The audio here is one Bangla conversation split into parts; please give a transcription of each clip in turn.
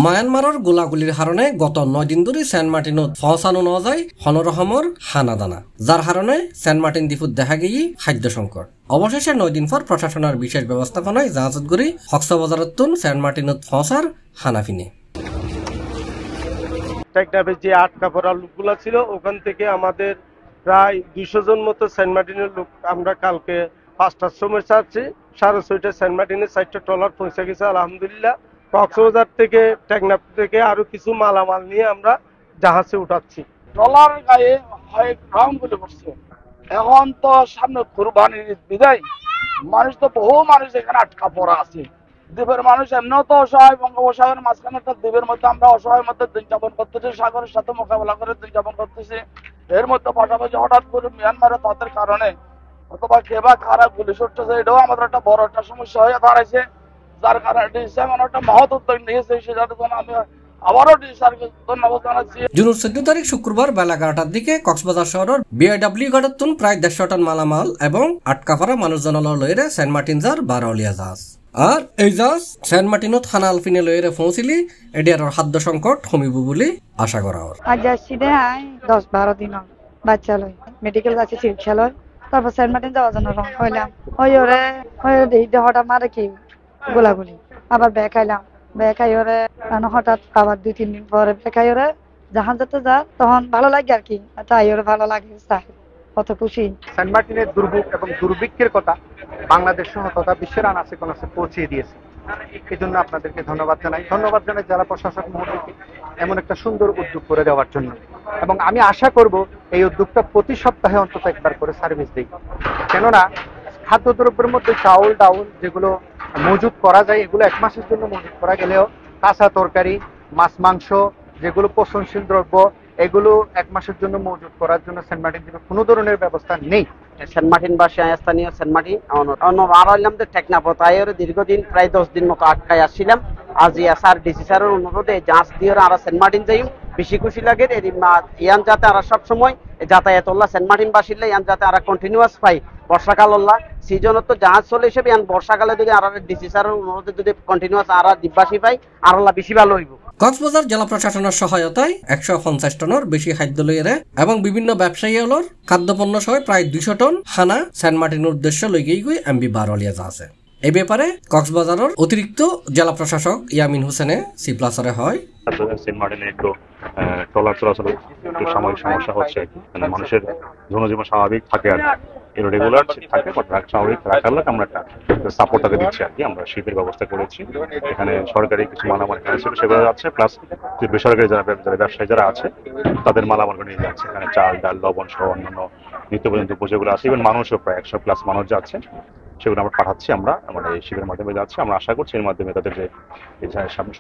মায়ানমারের গোলাগুলির কারণে গত 9 দিন ধরে সেন্ট মার্টিনত পৌঁছানো না যায় হনরহমর হানাদানা, যার কারণে সেন্ট মার্টিন দ্বীপত দেখা গিয়ে খাদ্য সংকট। অবশেষে 9 দিন পর প্রশাসনের বিশেষ ব্যবস্থাপনায় জাহাজত করে কক্সবাজারত সেন্ট মার্টিনত পৌঁছার হানাফিনে যে আটকা পড়া লোকগুলা ছিল ওখান থেকে আমাদের প্রায় 200 জন মতো সেন্ট মার্টিনের লোক আমরা কালকে 5টার সময় ছাড়ছি। 6:30 সেন্ট মার্টিনের 4টা ট্রলার পৌঁছে গেছে আলহামদুলিল্লাহ। কক্সবাজার থেকে টেকনাফ থেকে আরো কিছু মালামাল নিয়ে আমরা জাহাজে উঠাচ্ছি। ট্রলার গায়ে গ্রাউন্ড বলে পড়ছে। এখন তো সামনে কুরবানির বিদায়, মানুষ তো বহু মানুষ এখানে আটকা পড়া আছে। দ্বীপের মানুষ এমনিও তো অসহায়, বঙ্গোপসাগরের মাঝখানে একটা দ্বীপের মধ্যে আমরা অসহায়ের মধ্যে দিন যাপন করতেছি, সাগরের সাথে মোকাবেলা করে দিন যাপন করতেছি। এর মধ্যে পাশাপাশি হঠাৎ করে মিয়ানমারে তাদের কারণে অথবা কে বা কারা গুলি ছুটতেছে, এটাও আমাদের একটা বড় একটা সমস্যা হয়ে দাঁড়াইছে। যার কারণে ডিসি একটা মহৎ উদ্যোগ নিয়েছে, সেটার জন্য আমি আবারও ডিসিকে ধন্যবাদ জানাচ্ছি। জুনের 14 তারিখ শুক্রবার বেলা 11টার দিকে কক্সবাজার শহরের বিআইডব্লিউ ঘাটত প্রায় 150 টন মালামাল এবং আটকা পড়া মানুষজন লইরে সেন্ট মার্টিন যার বারোলিয়া জাহাজ। আর এই জাহাজ সেন্ট মার্টিনত খানা আলফিনে লইরে পৌঁছিলি এডিয়ার খাদ্য সংকট কমিব বলে আশা করা হয়। আজ আসছি 10-12 দিন বাচ্চা লই মেডিকেল যাচ্ছে চিকিৎসা লয়, তারপর সেন্ট মার্টিন যাওয়ার জন্য রওনা হইলাম। হঠাৎ মারে কি গোলাগুলি, আবার ব্যাগ খাইলাম, ব্যাগ খাই ওরে হঠাৎ আবার 2-3 দিন পরে ব্যাগ খাই ওরে জাহাজ যেতে যা তখন ভালো লাগে আর কি, তাই ওরে ভালো লাগে, কত খুশি। সেন্ট মার্টিনের দুর্ভোগ এবং দুর্ভিক্ষের কথা বাংলাদেশ সহ তথা বিশ্বের আনাচে কোনাচে পৌঁছে দিয়েছে। এই জন্য আপনাদেরকে ধন্যবাদ জানাই জেলা প্রশাসক মহোদয়কে এমন একটা সুন্দর উদ্যোগ করে দেওয়ার জন্য। এবং আমি আশা করব এই উদ্যোগটা প্রতি সপ্তাহে অন্তত একবার করে সার্ভিস দিই, কেননা খাদ্যদ্রব্যের মধ্যে চাউল ডাউল যেগুলো মজুত করা যায় এগুলো 1 মাসের জন্য মজুত করা গেলেও কাঁচা তরকারি, মাছ মাংস যেগুলো পচনশীল দ্রব্য এগুলো 1 মাসের জন্য মজুত করার জন্য সেন্ট মার্টিন দ্বীপে কোনো ধরনের ব্যবস্থা নেই। সেন্ট মার্টিন বাসী স্থানীয় সেন্ট মার্টিন আরাইলাম টেকনাফ তাই দীর্ঘদিন প্রায় 10 দিন মতো আটকায় আসছিলাম। আজ স্যার ডিসি স্যারের অনুরোধে জাহাজ দিয়ে আর সেন্ট মার্টিন যাই বেশি খুশি লাগে। ইয়ান যাতে আর সব সময় যাতায়াত সেন্ট মার্টিন বাসিলে ইয়ান যাতে আর কন্টিনিউয়াস পাই। বর্ষাকাল সিজনত তো জাহাজ চলে হিসেবে ইয়ান বর্ষাকালে যদি আর ডিসি স্যারের অনুরোধে যদি কন্টিনিউয়াস আর দ্বীপবাসী পাই আর বেশি ভালো হইব। কক্সবাজার জেলা প্রশাসনের সহায়তায় 150 টনের বেশি খাদ্য লইরে এবং বিভিন্ন ব্যবসায়ী হলর খাদ্যপণ্য সহ প্রায় 200 টন খানা সেন্ট মার্টিনের উদ্দেশ্য লই গিয়ে এমবি বারোলিয়া জাহাজে। এই ব্যাপারে কক্সবাজারের অতিরিক্ত জেলা প্রশাসক ইয়ামিন হোসেনে সিপ্লাসরে হয়। সেন্ট মার্টিনে একটু ট্রলার চলাচল একটু সাময়িক সমস্যা হচ্ছে, মানে মানুষের জনজীবন স্বাভাবিক থাকে আর কি, রেগুলার থাকে স্বাভাবিক রাখার লাগে আমরা একটা সাপোর্ট তাকে দিচ্ছি আর কি। আমরা শিপের ব্যবস্থা করেছি, এখানে সরকারি কিছু মালামাল এখানে ছিল সেগুলো যাচ্ছে, প্লাস বেসরকারি যারা ব্যবসায়ী যারা আছে তাদের মালামালগুলো নিয়ে যাচ্ছে। এখানে চাল ডাল লবণ সহ অন্যান্য নিত্য প্রয়োজনীয় যেগুলো আছে, ইভেন মানুষও প্রায় 100+ মানুষ যাচ্ছে, সেগুলো আমরা পাঠাচ্ছি। আমরা আমাদের এই শিবিরের মাধ্যমে যাচ্ছি। আমরা আশা করছি এর মাধ্যমে তাদের যে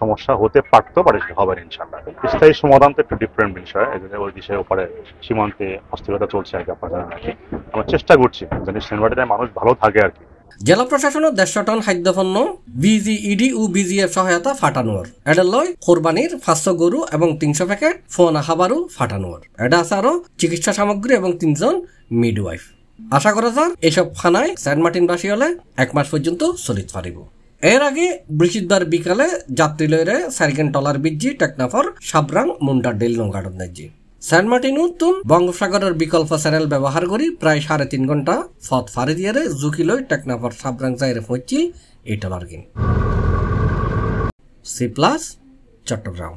সমস্যা হতে পারতো পারে হবে ইনশাআল্লাহ। স্থায়ী সমাধান তো একটু ডিফারেন্ট বিষয়, ওই দেশের উপরে সীমান্তে অস্থিরতা চলছে আর কি, আপনারা জানেন আর কি। আমরা চেষ্টা করছি যেন সেন্ট মার্টিনের মানুষ ভালো থাকে আর কি। জেলা প্রশাসনের 150 টন খাদ্যপণ্য বিজিইডি ও বিজিএফ সহায়তা ফাটানোর এটা লয় কোরবানির 500 গরু এবং 300 প্যাকেট ফোনা খাবারও ফাটানোর এটা আছে আরো চিকিৎসা সামগ্রী এবং 3 জন মিডওয়াইফ। আশা করা যায় এসব খানায় সেন্ট মার্টিন বাসী হলে 1 মাস পর্যন্ত চলিত পারিব। এর আগে বৃহস্পতিবার বিকালে যাত্রী লইরে সার্গেন টলার বিজি টেকনাফর সাবরাং মুন্ডা ডেল নৌঘাটত নাইজি। সেন্ট মার্টিন উত্তুন বঙ্গোপসাগরের বিকল্প চ্যানেল ব্যবহার করি প্রায় 3.5 ঘন্টা পথ ফারি দিয়ে ঝুঁকি লই টেকনাফর সাবরাং যাইরে পৌঁছি এই টলার কিন। সি+, চট্টগ্রাম।